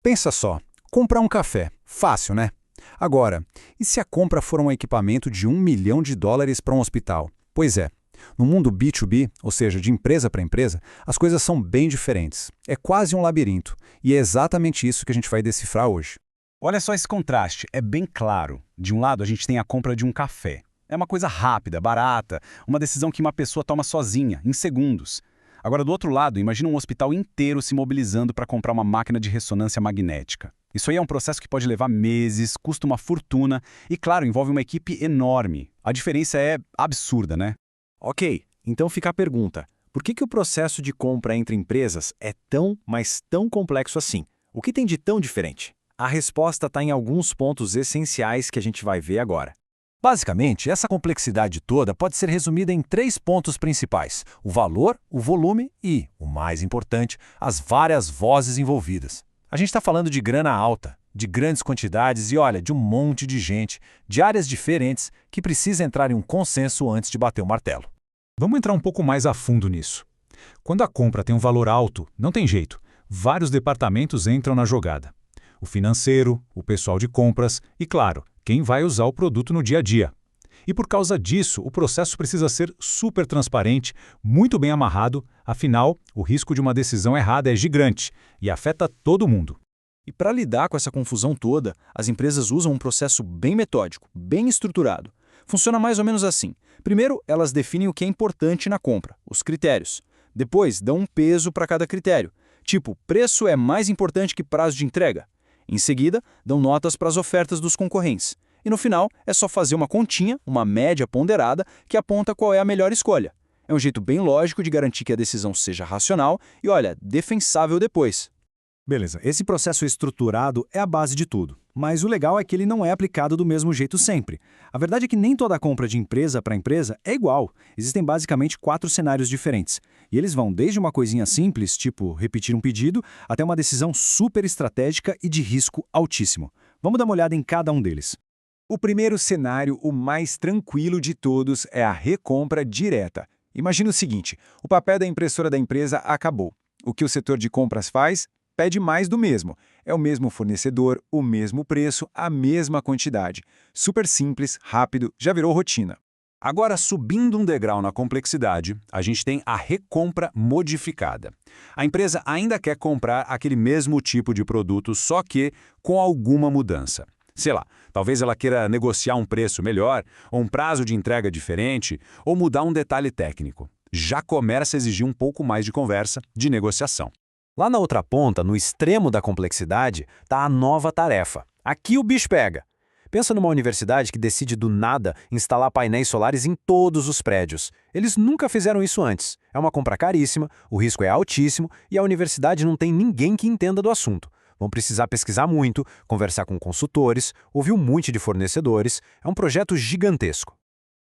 Pensa só, comprar um café, fácil, né? Agora, e se a compra for um equipamento de US$ 1 milhão para um hospital? Pois é, no mundo B2B, ou seja, de empresa para empresa, as coisas são bem diferentes. É quase um labirinto, e é exatamente isso que a gente vai decifrar hoje. Olha só esse contraste, é bem claro. De um lado, a gente tem a compra de um café. É uma coisa rápida, barata, uma decisão que uma pessoa toma sozinha, em segundos. Agora, do outro lado, imagina um hospital inteiro se mobilizando para comprar uma máquina de ressonância magnética. Isso aí é um processo que pode levar meses, custa uma fortuna e, claro, envolve uma equipe enorme. A diferença é absurda, né? Ok, então fica a pergunta. Por que o processo de compra entre empresas é tão, mas tão complexo assim? O que tem de tão diferente? A resposta está em alguns pontos essenciais que a gente vai ver agora. Basicamente, essa complexidade toda pode ser resumida em 3 pontos principais: o valor, o volume e, o mais importante, as várias vozes envolvidas. A gente está falando de grana alta, de grandes quantidades e, olha, de um monte de gente, de áreas diferentes, que precisa entrar em um consenso antes de bater o martelo. Vamos entrar um pouco mais a fundo nisso. Quando a compra tem um valor alto, não tem jeito. Vários departamentos entram na jogada. O financeiro, o pessoal de compras e, claro, quem vai usar o produto no dia a dia. E por causa disso, o processo precisa ser super transparente, muito bem amarrado, afinal, o risco de uma decisão errada é gigante e afeta todo mundo. E para lidar com essa confusão toda, as empresas usam um processo bem metódico, bem estruturado. Funciona mais ou menos assim. Primeiro, elas definem o que é importante na compra, os critérios. Depois, dão um peso para cada critério. Tipo, preço é mais importante que prazo de entrega. Em seguida, dão notas para as ofertas dos concorrentes. E no final, é só fazer uma continha, uma média ponderada, que aponta qual é a melhor escolha. É um jeito bem lógico de garantir que a decisão seja racional e, olha, defensável depois. Beleza, esse processo estruturado é a base de tudo. Mas o legal é que ele não é aplicado do mesmo jeito sempre. A verdade é que nem toda compra de empresa para empresa é igual. Existem basicamente 4 cenários diferentes. E eles vão desde uma coisinha simples, tipo repetir um pedido, até uma decisão super estratégica e de risco altíssimo. Vamos dar uma olhada em cada um deles. O primeiro cenário, o mais tranquilo de todos, é a recompra direta. Imagina o seguinte: o papel da impressora da empresa acabou. O que o setor de compras faz? Pede mais do mesmo. É o mesmo fornecedor, o mesmo preço, a mesma quantidade. Super simples, rápido, já virou rotina. Agora, subindo um degrau na complexidade, a gente tem a recompra modificada. A empresa ainda quer comprar aquele mesmo tipo de produto, só que com alguma mudança. Sei lá, talvez ela queira negociar um preço melhor, ou um prazo de entrega diferente, ou mudar um detalhe técnico. Já começa a exigir um pouco mais de conversa, de negociação. Lá na outra ponta, no extremo da complexidade, está a nova tarefa. Aqui o bicho pega. Pensa numa universidade que decide do nada instalar painéis solares em todos os prédios. Eles nunca fizeram isso antes. É uma compra caríssima, o risco é altíssimo e a universidade não tem ninguém que entenda do assunto. Vão precisar pesquisar muito, conversar com consultores, ouvir um monte de fornecedores. É um projeto gigantesco.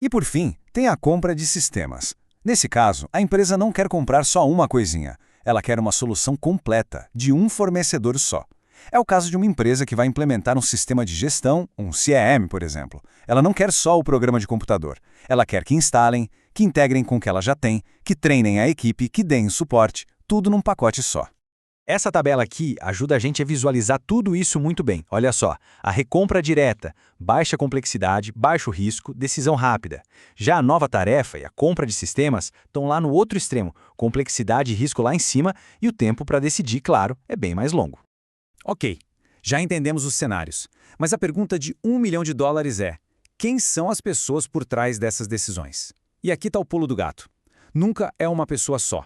E por fim, tem a compra de sistemas. Nesse caso, a empresa não quer comprar só uma coisinha. Ela quer uma solução completa, de um fornecedor só. É o caso de uma empresa que vai implementar um sistema de gestão, um CRM, por exemplo. Ela não quer só o programa de computador. Ela quer que instalem, que integrem com o que ela já tem, que treinem a equipe, que deem suporte, tudo num pacote só. Essa tabela aqui ajuda a gente a visualizar tudo isso muito bem. Olha só, a recompra direta, baixa complexidade, baixo risco, decisão rápida. Já a nova tarefa e a compra de sistemas estão lá no outro extremo, complexidade e risco lá em cima e o tempo para decidir, claro, é bem mais longo. Ok, já entendemos os cenários. Mas a pergunta de US$ 1 milhão é: quem são as pessoas por trás dessas decisões? E aqui está o pulo do gato. Nunca é uma pessoa só.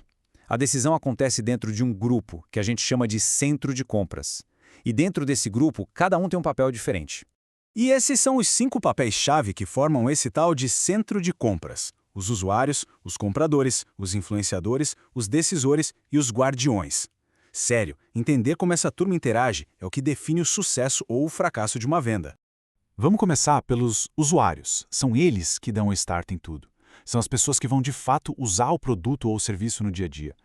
A decisão acontece dentro de um grupo, que a gente chama de centro de compras. E dentro desse grupo, cada um tem um papel diferente. E esses são os 5 papéis-chave que formam esse tal de centro de compras. Os usuários, os compradores, os influenciadores, os decisores e os guardiões. Sério, entender como essa turma interage é o que define o sucesso ou o fracasso de uma venda. Vamos começar pelos usuários. São eles que dão o start em tudo. São as pessoas que vão de fato usar o produto ou o serviço no dia a dia.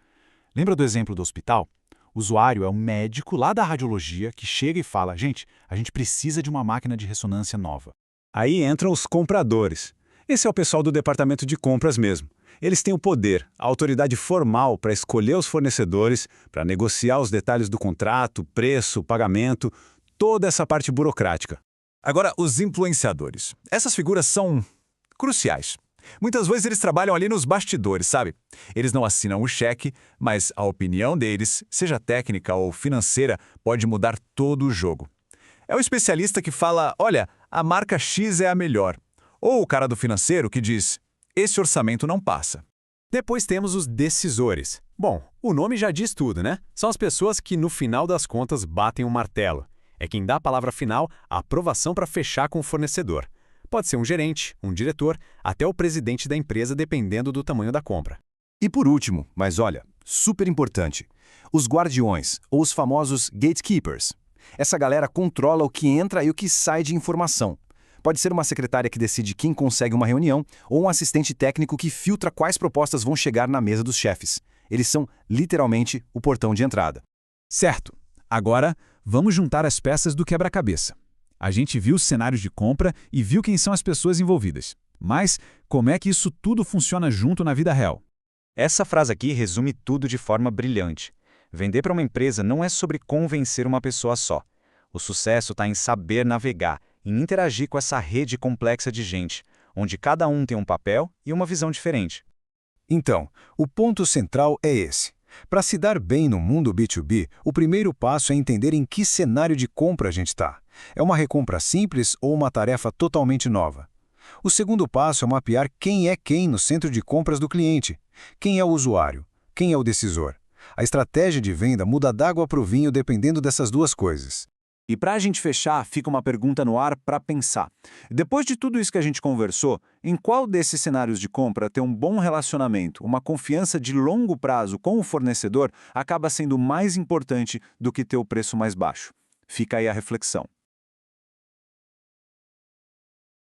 Lembra do exemplo do hospital? O usuário é um médico lá da radiologia que chega e fala: gente, a gente precisa de uma máquina de ressonância nova. Aí entram os compradores. Esse é o pessoal do departamento de compras mesmo. Eles têm o poder, a autoridade formal para escolher os fornecedores, para negociar os detalhes do contrato, preço, pagamento, toda essa parte burocrática. Agora, os influenciadores. Essas figuras são cruciais. Muitas vezes eles trabalham ali nos bastidores, sabe? Eles não assinam o cheque, mas a opinião deles, seja técnica ou financeira, pode mudar todo o jogo. É o especialista que fala, olha, a marca X é a melhor. Ou o cara do financeiro que diz, esse orçamento não passa. Depois temos os decisores. Bom, o nome já diz tudo, né? São as pessoas que no final das contas batem o martelo. É quem dá a palavra final, a aprovação para fechar com o fornecedor. Pode ser um gerente, um diretor, até o presidente da empresa, dependendo do tamanho da compra. E por último, mas olha, super importante, os guardiões, ou os famosos gatekeepers. Essa galera controla o que entra e o que sai de informação. Pode ser uma secretária que decide quem consegue uma reunião ou um assistente técnico que filtra quais propostas vão chegar na mesa dos chefes. Eles são, literalmente, o portão de entrada. Certo. Agora, vamos juntar as peças do quebra-cabeça. A gente viu os cenários de compra e viu quem são as pessoas envolvidas. Mas como é que isso tudo funciona junto na vida real? Essa frase aqui resume tudo de forma brilhante. Vender para uma empresa não é sobre convencer uma pessoa só. O sucesso está em saber navegar, em interagir com essa rede complexa de gente, onde cada um tem um papel e uma visão diferente. Então, o ponto central é esse. Para se dar bem no mundo B2B, o primeiro passo é entender em que cenário de compra a gente está. É uma recompra simples ou uma tarefa totalmente nova? O segundo passo é mapear quem é quem no centro de compras do cliente. Quem é o usuário? Quem é o decisor? A estratégia de venda muda d'água para o vinho dependendo dessas duas coisas. E para a gente fechar, fica uma pergunta no ar para pensar. Depois de tudo isso que a gente conversou, em qual desses cenários de compra ter um bom relacionamento, uma confiança de longo prazo com o fornecedor acaba sendo mais importante do que ter o preço mais baixo? Fica aí a reflexão.